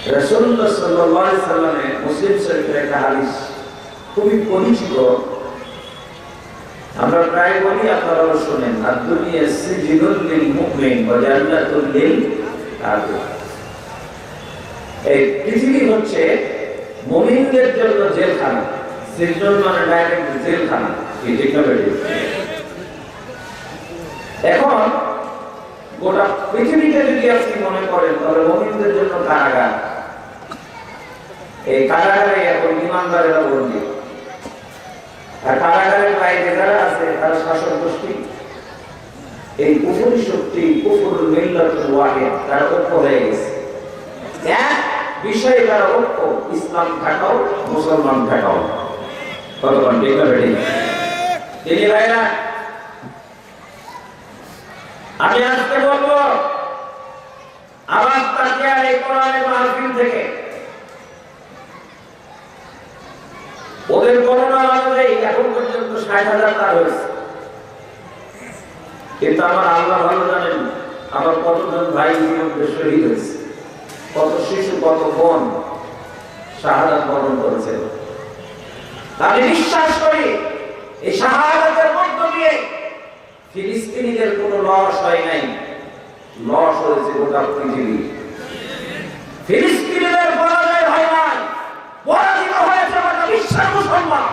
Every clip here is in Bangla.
রাসূলুল্লাহ সাল্লাল্লাহু আলাইহি সাল্লামের মুসলিম শরীফের একটা হাদিস খুবই পরিচিত, আমরা প্রায় বলি, আপনারাও শোনেন, আদ-দুনিয়া সিজনুল লিল মুমিন ওয়া জান্নাতুল লিল কাফির। এই পৃথিবী হচ্ছে মুমিনদের জন্য জেলখানা। সিজন মানে ডাইরেক্ট জেলখানা, কি ঠিক না বেটি? এখন গোটা পৃথিবীটা যদি আপনি মনে করেন তাহলে মুমিনদের জন্য কারাগার। এই কারাগারে এখন ইমানদারেরা বন্দী, আর কারাগারের বাইরে যারা আছে তারা শাসক গোষ্ঠী। এই কুফরি শক্তি, কুফরুল মিল্লাতুল ওয়াহিদ, তারা ঐক্য হয়ে গেছে। এক বিষয়ে তারা ঐক্য, ইসলাম থাকাও মুসলমান থাকাও। কতক্ষণ ঠিক না বেটি? তিনি ভাইরা, আমি আজকে বলবো আবার তাকে আর এই কোরআনের মাহফিল থেকে ওদের গণনা অনুযায়ী এখন পর্যন্ত ৬০,০০০ তার হয়েছে। কিন্তু আমার আল্লাহ ভালো জানেন আমার কতজন ভাই ইতিমধ্যে শহীদ হয়েছে, কত শিশু, কত বোন শাহাদাত বরণ করেছে। আমি বিশ্বাস করি এই শাহাদাতের মধ্য দিয়ে ফিলিস্তিনিদের কোনো লস হয় নাই, লস হয়েছে গোটা পৃথিবী। ফিলিস্তিনিদের পরাজয় হয় নাই, পরাজিত হয়েছে গোটা বিশ্বের মুসলমান।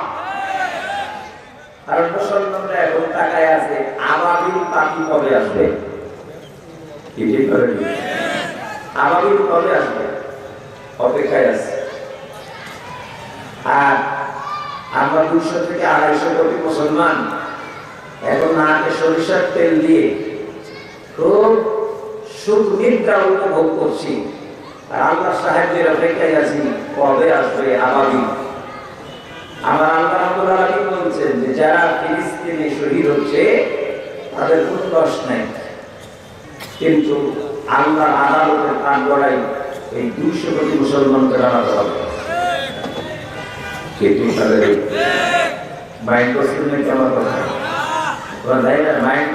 আর মুসলমানরা এখন তাকায় আছে আবাবিল পাখি কবে আসবে, কি ঠিক করে? আবাবিল কবে আসবে অপেক্ষায় আছে। আর আমরা ২০০ থেকে ২৫০ কোটি মুসলমান এখন নাকে সরিষার তেল দিয়ে খুব সুখ নিদ্রা উপভোগ করছি, আর আল্লাহ সাহায্যের অপেক্ষায় আছি কবে আসবে আবাবিল। আমার আল্লাহ রাব্বুল আলামিন বলছেন যে যারা ফিলিস্তিনে শহীদ হচ্ছে তাদের কোনো দোষ নাই, কিন্তু আল্লাহর আদালতের কাঠ গড়াই এই ২০০ কোটি মুসলমানকে দাঁড়াতে হবে। মাইন্ড করছেন নাকি আমার কথা? মাইন্ড